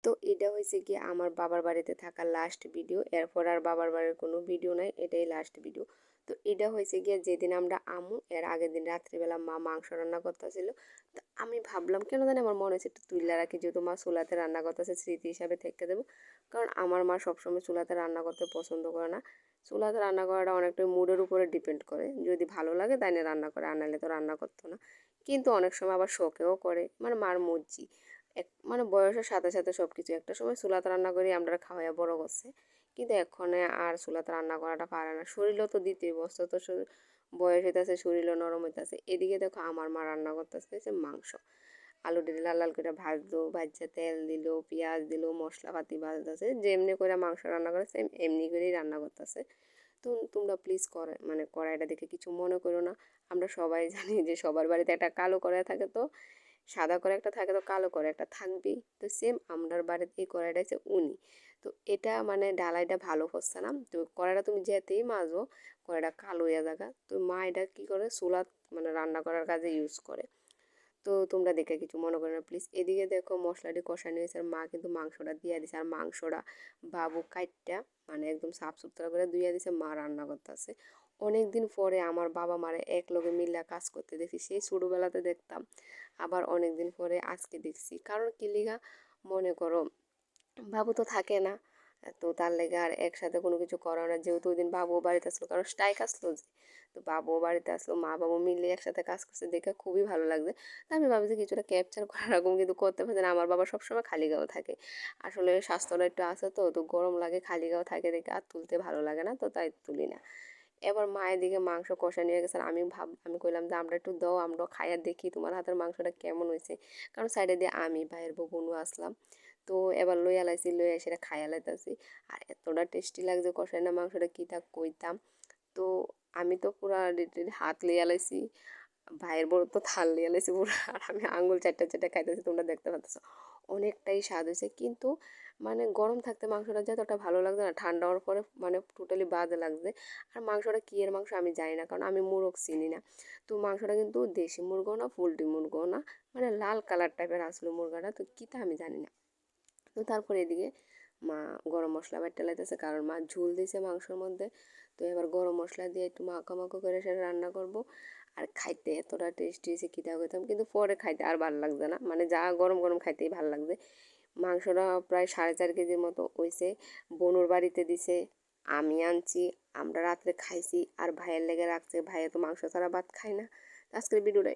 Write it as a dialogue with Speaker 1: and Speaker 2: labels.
Speaker 1: তো এটা হয়েছে কি আমার বাবার বাড়িতে থাকা লাস্ট ভিডিও, এরপর আর বাবার বাড়ির কোনো ভিডিও নাই, এটাই লাস্ট ভিডিও। তো এটা হয়েছে গিয়ে যেদিন আমরা আমু, এর আগের দিন রাত্রিবেলা মা মাংস রান্না করতেছিল। তো আমি ভাবলাম কেন জানি আমার মনে হচ্ছে একটু তুইলা রাখি, যেহেতু মা চুলাতে রান্না করতেছে স্মৃতি হিসাবে থেকে দেবো। কারণ আমার মা সবসময় চুলাতে রান্না করতে পছন্দ করে না। চুলাতে রান্না করাটা অনেকটা মুডের উপরে ডিপেন্ড করে, যদি ভালো লাগে তাই না রান্না করে, আনালে তো রান্না করতো না। কিন্তু অনেক সময় আবার শখেও করে, মানে মার মর্জি। মানে বয়সের সাথে সাথে সব কিছু, একটা সময় চুলাতে রান্না করি আমরা খাওয়াইয়া বড় করছে, কিন্তু এখন আর চুলাতে রান্না করাটা পারে না, শরীরও তো দিতেই বস্তু তো বয়স হইতেছে, শরীরও নরম হইতেছে। এদিকে দেখো আমার মা রান্না করতেছে যে মাংস, আলু ডিল লাল লাল করে ভাজলো, ভাজা তেল দিল, পেঁয়াজ দিল, মশলাপাতি ভাজতেছে, যেমনি করে মাংস রান্না করে সেম এমনি করেই রান্না করতেছে। তো তোমরা প্লিজ করে মানে কড়াইটা দেখে কিছু মনে করো না। আমরা সবাই জানি যে সবার বাড়িতে একটা কালো কড়াই থাকে, তো সাদা করে একটা থাকে, তো কালো করে একটা থাকবেই। তো সেম আমরার বাড়িতে এই কড়াইটা হচ্ছে উনি। তো এটা মানে ডালাইটা ভালো হচ্ছে না, তো কড়াইটা তুমি যেতেই মাজো কড়াইটা কালো হয়ে যাগা। তো মা এটা কী করে চুলাত মানে রান্না করার কাজে ইউজ করে। তো তোমরা দেখে কিছু মনে করো না প্লিজ। এদিকে দেখো মশলাটি কষানো হয়েছে, আর মা কিন্তু মাংসটা দিয়ে দিছে, আর মাংসটা বাবু কাইটটা মানে একদম সাফ সুতরা করে ধুইয়া দিছে, মা রান্না করতেছে। অনেক দিন পরে আমার বাবা মারে এক লগে মিল্লা কাজ করতে দেখি, সেই ছোটোবেলাতে দেখতাম, আবার অনেক দিন পরে আজকে দেখছি। কারণ কি লিগা, মনে করো বাবু তো থাকে না, তো তার লেগে আর একসাথে কোনো কিছু করা না, যেহেতু ওই দিন বাবুও বাড়িতে আসলো, কারণ স্ট্রাইক আসলো যে, তো বাবুও বাড়িতে আসলো, মা বাবু মিলে একসাথে কাজ করছে দেখে খুবই ভালো লাগছে। তো আমি ভাবছি কিছুটা ক্যাপচার করার এরকম, কিন্তু করতে পারছি না। আমার বাবা সবসময় খালি গাও থাকে, আসলে স্বাস্থ্যটা একটু আছে, তো তো গরম লাগে, খালি গাও থাকে দেখে আর তুলতে ভালো লাগে না, তো তাই তুলি না। এবার মায়ের দিকে মাংস কষা নিয়ে গেছে, আমি কইলাম যে আমরা একটু দাও, আমরা খাইয়া দেখি তোমার হাতের মাংসটা কেমন হয়েছে। কারণ সাইডে দিয়ে আমি ভাইয়ের বউ বোনও আসলাম। তো এবার লইয়া লাইছি, লইয়া সেটা খাইয়া লাইতাছি। আর এতটা টেস্টি লাগছে কষাই না মাংসটা, কী তা কইতাম। তো আমি তো পুরা লিটারেলি হাত লইয়া লাইছি, ভাইয়ের বড় তো থাল লইয়া লাইছি পুরা, আর আমি আঙুল চারটা চারটা খাইতেছি, তোমরা দেখতে পাচ্ছ। অনেকটাই স্বাদ হয়েছে, কিন্তু মানে গরম থাকতে মাংসটা যতটা ভালো লাগছে না, ঠান্ডা হওয়ার পরে মানে টোটালি বাজে লাগছে। আর মাংসটা কী এর মাংস আমি জানি না, কারণ আমি মোরগ চিনি না। তো মাংসটা কিন্তু দেশি মুরগও না, পোলট্রি মুরগও না, মানে লাল কালার টাইপের আসলো মুরগাটা, তো কী তা আমি জানি না। তো তারপরে এদিকে মা গরম মশলা বাটতে লাইতেছে, কারণ মা ঝোল দিয়েছে মাংসের মধ্যে। তো এবার গরম মশলা দিয়ে একটু মাখো মাখো করে সেটা রান্না করব। আর খাইতে এতটা টেস্টি হয়েছে কী তা কইতাম, কিন্তু পরে খাইতে আর ভালো লাগছে না, মানে যা গরম গরম খাইতেই ভালো লাগছে। মাংসটা প্রায় 4.5 কেজির মতো হয়েছে, বোনুর বাড়িতে দিছে, আমি আনছি, আমরা রাত্রে খাইছি, আর ভাইয়ের লেগে রাখছে, ভাইয়া তো মাংস ছাড়া ভাত খায় না। আজকের ভিডিওটা